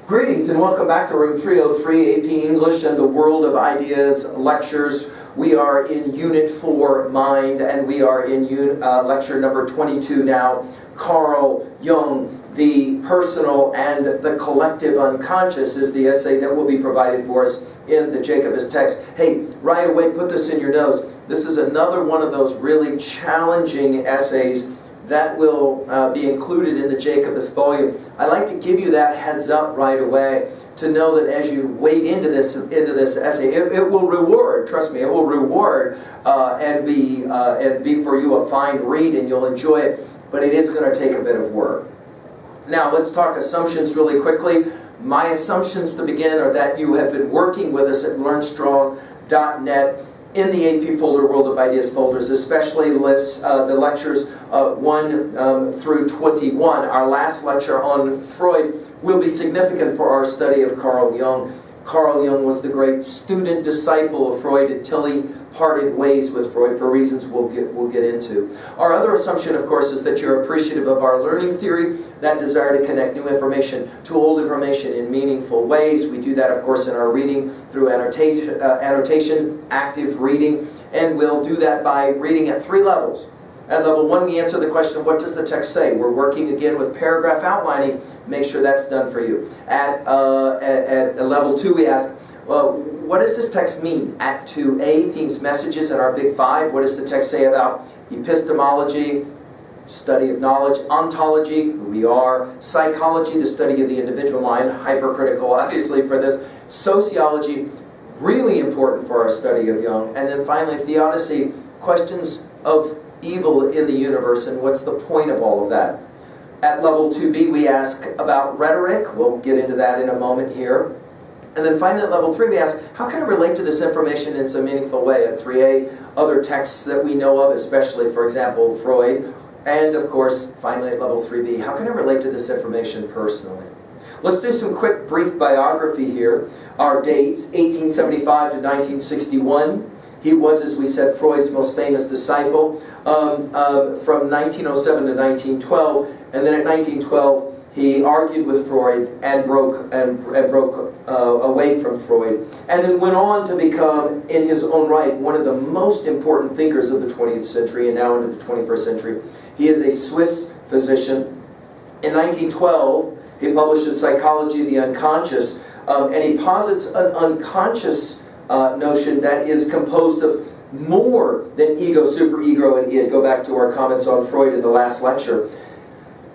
Greetings and welcome back to Room 303, AP English and the World of Ideas lectures. We are in Unit 4, Mind, and we are in lecture number 22 now. Carl Jung, the personal and the collective unconscious is the essay that will be provided for us in the Jacobus text. Hey, right away, put this in your notes. This is another one of those really challenging essays that will be included in the Jacobus volume. I like to give you that heads up right away to know that as you wade into this essay, it will reward. Trust me, it will reward and be for you a fine read, and you'll enjoy it. But it is going to take a bit of work. Now let's talk assumptions really quickly. My assumptions to begin are that you have been working with us at LearnStrong.net. in the AP folder, World of Ideas folders, especially the lectures 1 through 21. Our last lecture on Freud will be significant for our study of Carl Jung. Carl Jung was the great student disciple of Freud until he parted ways with Freud for reasons we'll get into. Our other assumption, of course, is that you're appreciative of our learning theory, that desire to connect new information to old information in meaningful ways. We do that, of course, in our reading through annotation, active reading, and we'll do that by reading at 3 levels. At level 1, we answer the question, what does the text say? We're working again with paragraph outlining. Make sure that's done for you. At level 2, we ask, well, what does this text mean? At 2A, themes, messages, and our big 5. What does the text say about epistemology, study of knowledge, ontology, who we are, psychology, the study of the individual mind, hypercritical, obviously, for this, sociology, really important for our study of Jung, and then finally, theodicy, questions of evil in the universe, and what's the point of all of that? At level 2B, we ask about rhetoric. We'll get into that in a moment here. And then finally, at level 3, we ask, how can I relate to this information in some meaningful way? At 3A, other texts that we know of, especially, for example, Freud. And, of course, finally, at level 3B, how can I relate to this information personally? Let's do some quick, brief biography here. Our dates, 1875 to 1961. He was, as we said, Freud's most famous disciple from 1907 to 1912. And then at 1912, he argued with Freud and broke away from Freud, and then went on to become, in his own right, one of the most important thinkers of the 20th century and now into the 21st century. He is a Swiss physician. In 1912, he publishes Psychology of the Unconscious, and he posits an unconscious notion that is composed of more than ego, superego, and id. Go back to our comments on Freud in the last lecture.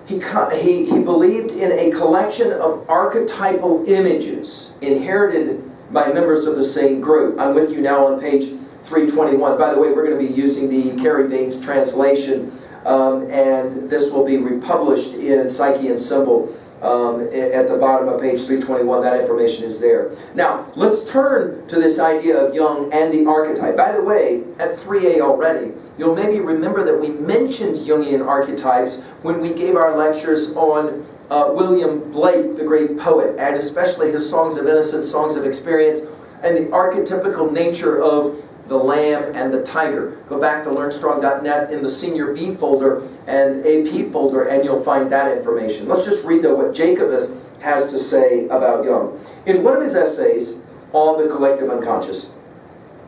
He believed in a collection of archetypal images inherited by members of the same group. I'm with you now on page 321. By the way, we're going to be using the Carrie Bates translation, and this will be republished in Psyche and Symbol. At the bottom of page 321, that information is there. Now, let's turn to this idea of Jung and the archetype. By the way, at 3A already, you'll maybe remember that we mentioned Jungian archetypes when we gave our lectures on William Blake, the great poet, and especially his Songs of Innocence, Songs of Experience, and the archetypical nature of the lamb and the tiger. Go back to LearnStrong.net in the Senior B folder and AP folder, and you'll find that information. Let's just read though what Jacobus has to say about Jung. In one of his essays on the collective unconscious,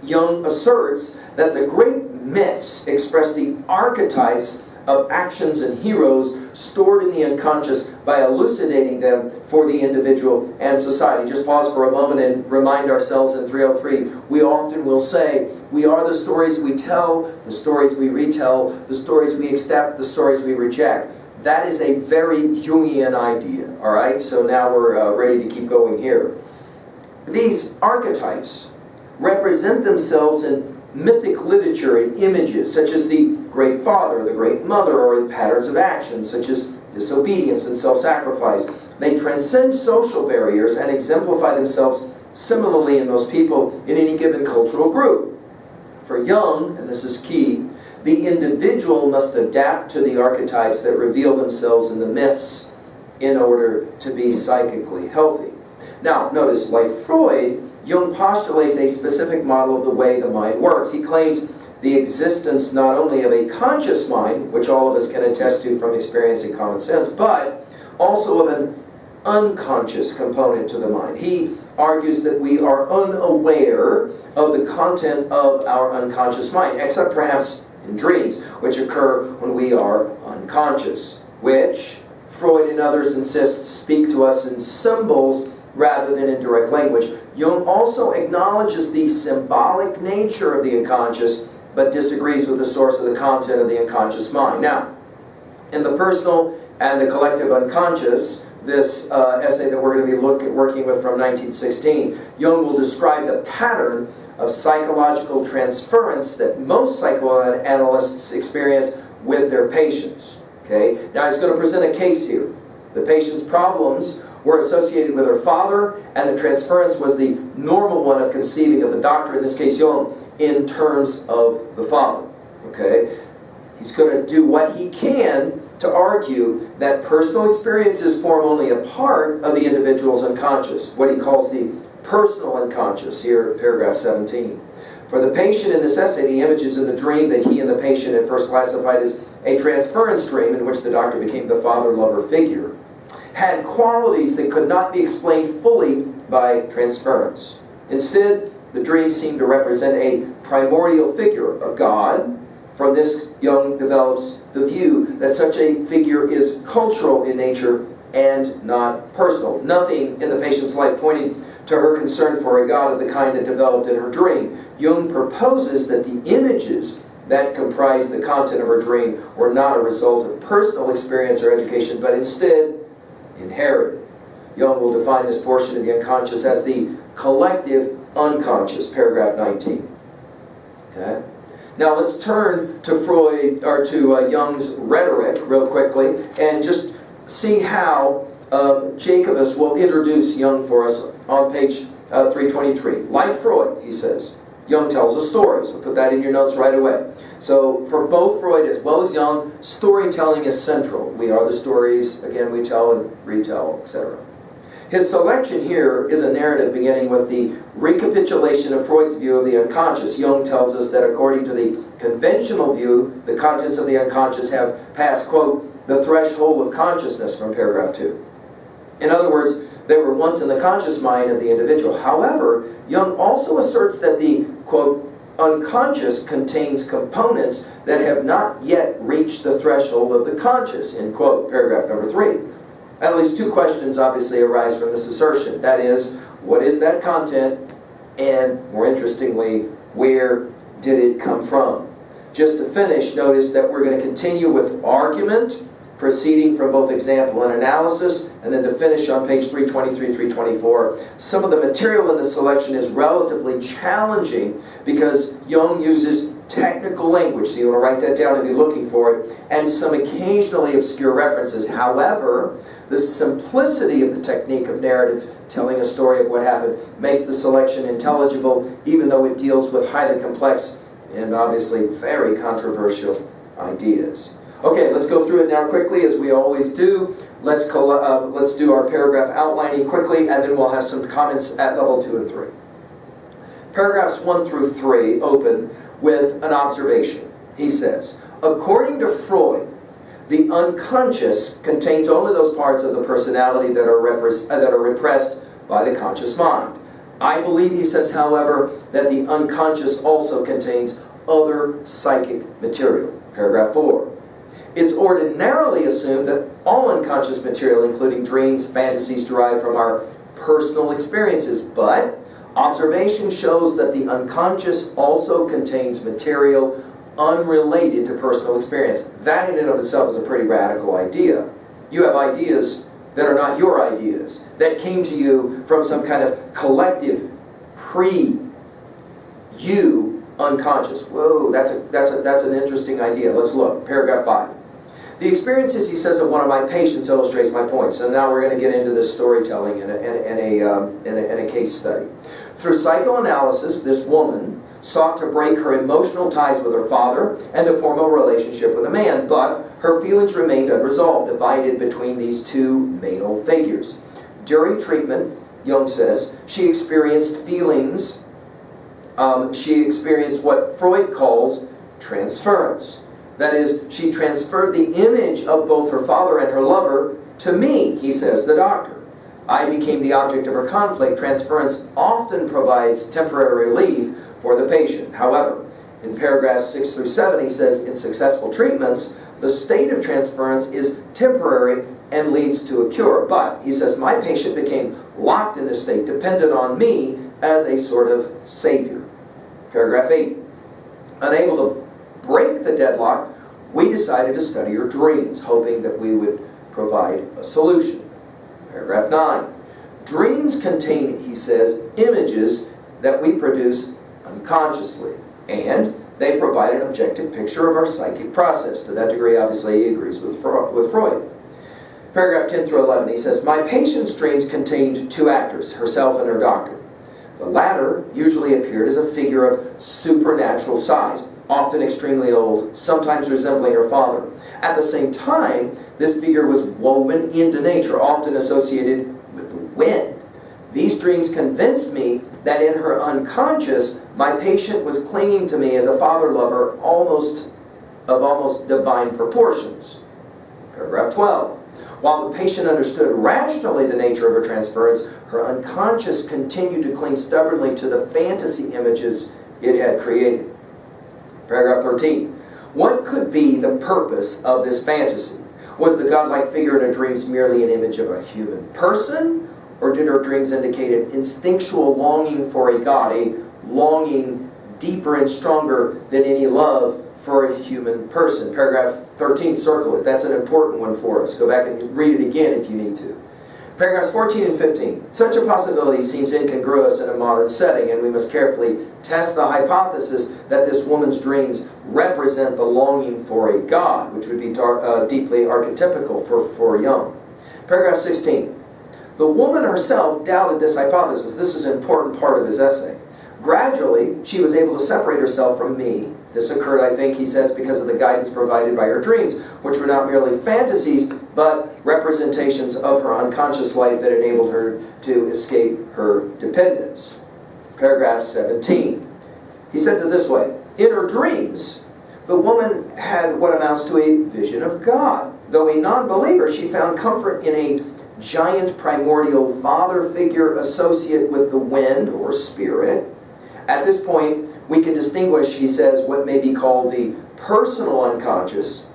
Jung asserts that the great myths express the archetypes of actions and heroes stored in the unconscious by elucidating them for the individual and society. Just pause for a moment and remind ourselves in 303, we often will say, we are the stories we tell, the stories we retell, the stories we accept, the stories we reject. That is a very Jungian idea, all right? So now we're ready to keep going here. These archetypes represent themselves in mythic literature in images such as the Great Father, the Great Mother, or in patterns of action such as disobedience and self-sacrifice. They transcend social barriers and exemplify themselves similarly in most people in any given cultural group. For Jung, and this is key, the individual must adapt to the archetypes that reveal themselves in the myths in order to be psychically healthy. Now, notice, like Freud, Jung postulates a specific model of the way the mind works. He claims the existence not only of a conscious mind, which all of us can attest to from experience and common sense, but also of an unconscious component to the mind. He argues that we are unaware of the content of our unconscious mind, except perhaps in dreams, which occur when we are unconscious, which Freud and others insist speak to us in symbols rather than in direct language. Jung also acknowledges the symbolic nature of the unconscious, but disagrees with the source of the content of the unconscious mind. Now, in the personal and the collective unconscious, this essay that we're going to be working with from 1916, Jung will describe the pattern of psychological transference that most psychoanalysts experience with their patients. Okay? Now he's going to present a case here. The patient's problems were associated with her father, and the transference was the normal one of conceiving of the doctor, in this case Jung, in terms of the father. Okay? He's going to do what he can to argue that personal experiences form only a part of the individual's unconscious, what he calls the personal unconscious, here in paragraph 17. For the patient in this essay, the images in the dream that he and the patient had first classified as a transference dream, in which the doctor became the father-lover figure, had qualities that could not be explained fully by transference. Instead, the dream seemed to represent a primordial figure, a god. From this, Jung develops the view that such a figure is cultural in nature and not personal. Nothing in the patient's life pointing to her concern for a god of the kind that developed in her dream. Jung proposes that the images that comprise the content of her dream were not a result of personal experience or education, but instead inherited. Jung will define this portion of the unconscious as the collective unconscious, paragraph 19. Okay? Now let's turn to Freud, or to Jung's rhetoric real quickly, and just see how Jacobus will introduce Jung for us on page 323. Like Freud, he says, Jung tells a story, so put that in your notes right away. So for both Freud as well as Jung, storytelling is central. We are the stories, again, we tell and retell, etc. His selection here is a narrative beginning with the recapitulation of Freud's view of the unconscious. Jung tells us that according to the conventional view, the contents of the unconscious have passed, quote, the threshold of consciousness, from paragraph 2. In other words, they were once in the conscious mind of the individual. However, Jung also asserts that the, quote, unconscious contains components that have not yet reached the threshold of the conscious, end quote, paragraph number 3. At least two questions obviously arise from this assertion. That is, what is that content? And, more interestingly, where did it come from? Just to finish, notice that we're going to continue with argument, proceeding from both example and analysis, and then to finish on page 323, 324. Some of the material in this selection is relatively challenging because Jung uses technical language, so you want to write that down and be looking for it, and some occasionally obscure references. However, the simplicity of the technique of narrative, telling a story of what happened, makes the selection intelligible, even though it deals with highly complex and obviously very controversial ideas. Okay, let's go through it now quickly, as we always do. Let's do our paragraph outlining quickly, and then we'll have some comments at level 2 and 3. Paragraphs 1 through 3 open with an observation. He says, according to Freud, the unconscious contains only those parts of the personality that are repressed by the conscious mind. I believe, he says, however, that the unconscious also contains other psychic material. Paragraph 4. It's ordinarily assumed that all unconscious material, including dreams, fantasies, derive from our personal experiences, but observation shows that the unconscious also contains material unrelated to personal experience. That in and of itself is a pretty radical idea. You have ideas that are not your ideas, that came to you from some kind of collective pre-you unconscious. Whoa, that's an interesting idea. Let's look. Paragraph 5. The experiences, he says, of one of my patients illustrates my point. So now we're going to get into this storytelling in a case study. Through psychoanalysis, this woman sought to break her emotional ties with her father and to form a relationship with a man, but her feelings remained unresolved, divided between these two male figures. During treatment, Jung says, she experienced feelings, she experienced what Freud calls transference. That is, she transferred the image of both her father and her lover to me, he says, the doctor. I became the object of her conflict. Transference often provides temporary relief for the patient. However, in paragraphs 6 through 7, he says, in successful treatments, the state of transference is temporary and leads to a cure. But, he says, my patient became locked in this state, dependent on me as a sort of savior. Paragraph 8. Unable to break the deadlock, we decided to study her dreams, hoping that we would provide a solution. Paragraph 9. Dreams contain, he says, images that we produce unconsciously, and they provide an objective picture of our psychic process. To that degree, obviously, he agrees with Freud. Paragraph 10 through 11, he says, my patient's dreams contained two actors, herself and her doctor. The latter usually appeared as a figure of supernatural size, often extremely old, sometimes resembling her father. At the same time, this figure was woven into nature, often associated with the wind. These dreams convinced me that in her unconscious, my patient was clinging to me as a father lover of almost divine proportions. Paragraph 12. While the patient understood rationally the nature of her transference, her unconscious continued to cling stubbornly to the fantasy images it had created. Paragraph 13. What could be the purpose of this fantasy? Was the godlike figure in her dreams merely an image of a human person? Or did her dreams indicate an instinctual longing for a god, a longing deeper and stronger than any love for a human person? Paragraph 13, circle it. That's an important one for us. Go back and read it again if you need to. Paragraphs 14 and 15. Such a possibility seems incongruous in a modern setting, and we must carefully test the hypothesis that this woman's dreams represent the longing for a god, which would be deeply archetypical for Jung. Paragraph 16. The woman herself doubted this hypothesis. This is an important part of his essay. Gradually, she was able to separate herself from me. This occurred, I think, he says, because of the guidance provided by her dreams, which were not merely fantasies, but representations of her unconscious life that enabled her to escape her dependence. Paragraph 17. He says it this way. In her dreams, the woman had what amounts to a vision of God. Though a non-believer, she found comfort in a giant primordial father figure associate with the wind or spirit. At this point, we can distinguish, he says, what may be called the personal unconscious.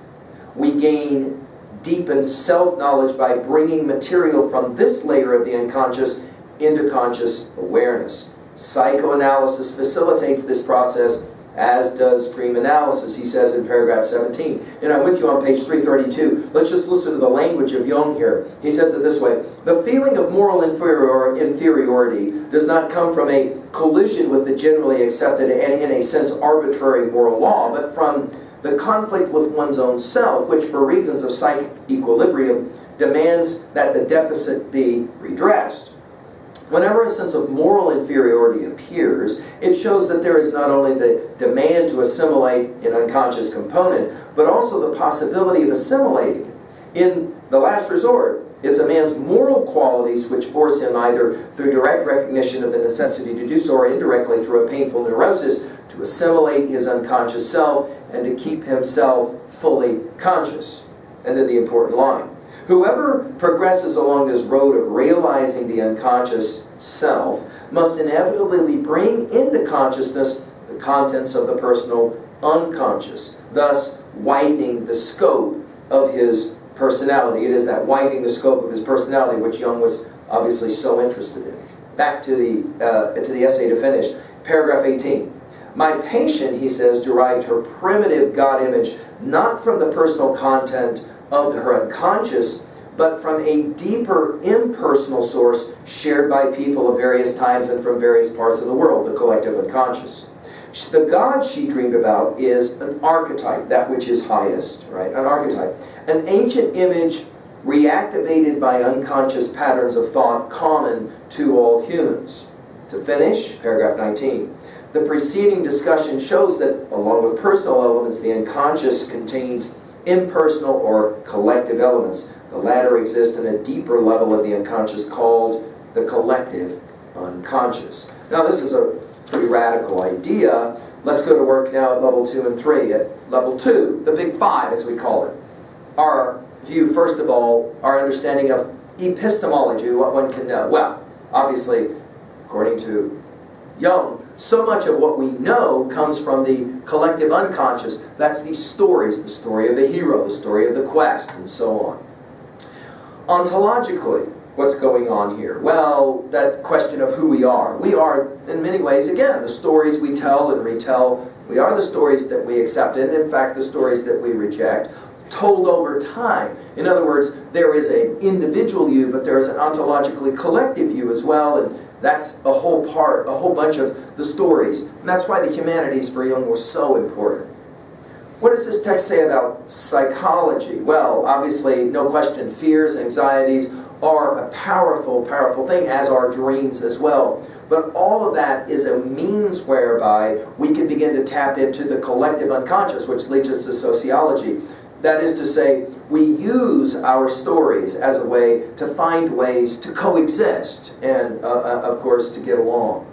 We gain deepened self-knowledge by bringing material from this layer of the unconscious into conscious awareness. Psychoanalysis facilitates this process, as does dream analysis, he says in paragraph 17. And I'm with you on page 332. Let's just listen to the language of Jung here. He says it this way. The feeling of moral inferiority does not come from a collision with the generally accepted and in a sense arbitrary moral law, but from the conflict with one's own self, which for reasons of psychic equilibrium demands that the deficit be redressed. Whenever a sense of moral inferiority appears, it shows that there is not only the demand to assimilate an unconscious component, but also the possibility of assimilating it. In the last resort, it's a man's moral qualities which force him either through direct recognition of the necessity to do so or indirectly through a painful neurosis to assimilate his unconscious self and to keep himself fully conscious. And then the important line. Whoever progresses along this road of realizing the unconscious self must inevitably bring into consciousness the contents of the personal unconscious, thus widening the scope of his personality. It is that widening the scope of his personality which Jung was obviously so interested in. Back to the essay to finish. Paragraph 18. My patient, he says, derived her primitive God image not from the personal content of her unconscious, but from a deeper impersonal source shared by people of various times and from various parts of the world, the collective unconscious. The God she dreamed about is an archetype, that which is highest, right? An archetype. An ancient image reactivated by unconscious patterns of thought common to all humans. To finish, paragraph 19. The preceding discussion shows that, along with personal elements, the unconscious contains impersonal or collective elements. The latter exist in a deeper level of the unconscious called the collective unconscious. Now this is a pretty radical idea. Let's go to work now at level 2 and 3. At level 2, the big 5 as we call it. Our view, first of all, our understanding of epistemology, what one can know. Well, obviously, according to Jung, so much of what we know comes from the collective unconscious. That's these stories, the story of the hero, the story of the quest, and so on. Ontologically, what's going on here? Well, that question of who we are. We are, in many ways, again, the stories we tell and retell. We are the stories that we accept, and in fact, the stories that we reject, told over time. In other words, there is an individual you, but there is an ontologically collective you as well, and that's a whole bunch of the stories. And that's why the humanities for Jung were so important. What does this text say about psychology? Well, obviously, no question, fears, anxieties are a powerful, powerful thing, as are dreams as well. But all of that is a means whereby we can begin to tap into the collective unconscious, which leads us to sociology. That is to say, we use our stories as a way to find ways to coexist and, of course, to get along.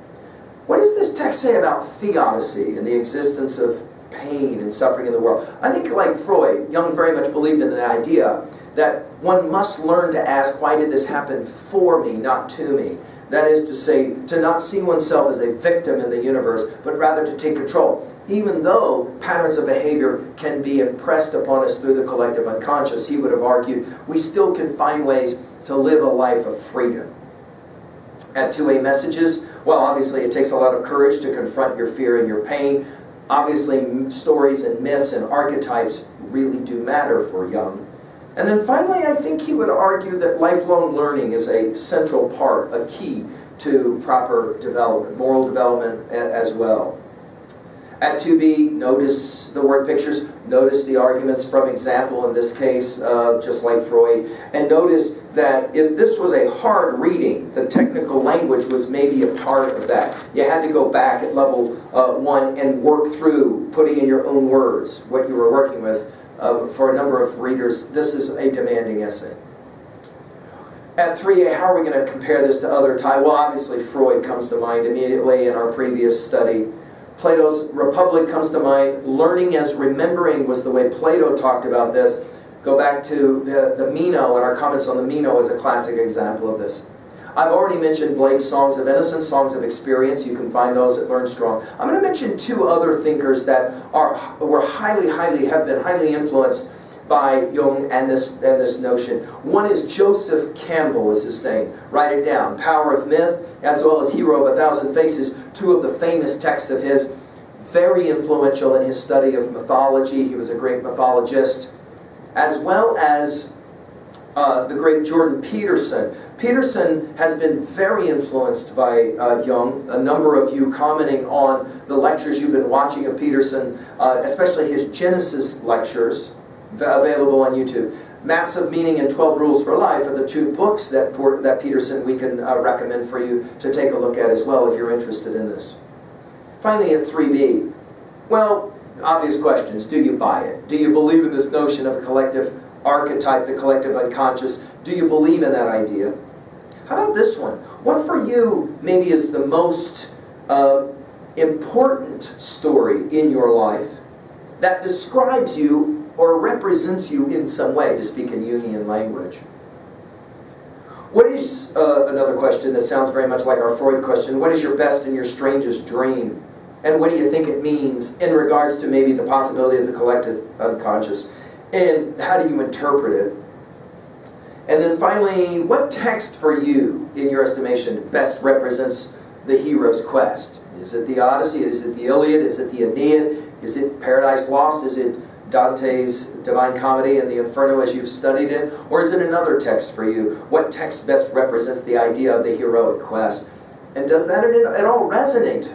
What does this text say about theodicy and the existence of pain and suffering in the world? I think, like Freud, Jung very much believed in the idea that one must learn to ask, why did this happen for me, not to me? That is to say, to not see oneself as a victim in the universe, but rather to take control. Even though patterns of behavior can be impressed upon us through the collective unconscious, he would have argued, we still can find ways to live a life of freedom. At 2A messages, well, obviously it takes a lot of courage to confront your fear and your pain. Obviously, stories and myths and archetypes really do matter for Jung. And then finally, I think he would argue that lifelong learning is a central part, a key to proper development, moral development as well. At 2B, notice the word pictures, notice the arguments from example in this case, just like Freud, and notice that if this was a hard reading, the technical language was maybe a part of that. You had to go back at level 1 and work through putting in your own words what you were working with. For a number of readers, this is a demanding essay. At 3A, how are we going to compare this to other types? Well, obviously Freud comes to mind immediately in our previous study. Plato's Republic comes to mind. Learning as remembering was the way Plato talked about this. Go back to the Meno, and our comments on the Meno is a classic example of this. I've already mentioned Blake's Songs of Innocence, Songs of Experience. You can find those at Learn Strong. I'm going to mention two other thinkers that have been highly influenced by Jung and this notion. One is Joseph Campbell is his name. Write it down. Power of Myth, as well as Hero of a Thousand Faces, two of the famous texts of his. Very influential in his study of mythology. He was a great mythologist. As well as the great Jordan Peterson. Peterson has been very influenced by Jung. A number of you commenting on the lectures you've been watching of Peterson, especially his Genesis lectures, available on YouTube. Maps of Meaning and 12 Rules for Life are the two books that Peterson we can recommend for you to take a look at as well if you're interested in this. Finally, at 3B, well, obvious questions. Do you buy it? Do you believe in this notion of a collective archetype, the collective unconscious? Do you believe in that idea? How about this one? What for you maybe is the most important story in your life that describes you or represents you in some way, to speak in Jungian language? What is, another question that sounds very much like our Freud question, what is your best and your strangest dream? And what do you think it means in regards to maybe the possibility of the collective unconscious? And how do you interpret it? And then finally, what text for you, in your estimation, best represents the hero's quest? Is it the Odyssey? Is it the Iliad? Is it the Aeneid? Is it Paradise Lost? Is it Dante's Divine Comedy and the Inferno as you've studied it? Or is it another text for you? What text best represents the idea of the heroic quest? And does that at all resonate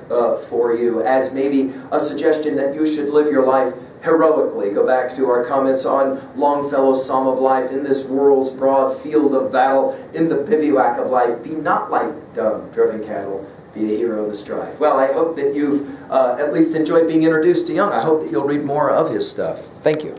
for you as maybe a suggestion that you should live your life heroically? Go back to our comments on Longfellow's Psalm of Life. In this world's broad field of battle, in the bivouac of life, be not like dumb, driven cattle, be a hero in the strife. Well, I hope that you've at least enjoyed being introduced to Jung. I hope that you'll read more of his stuff. Thank you.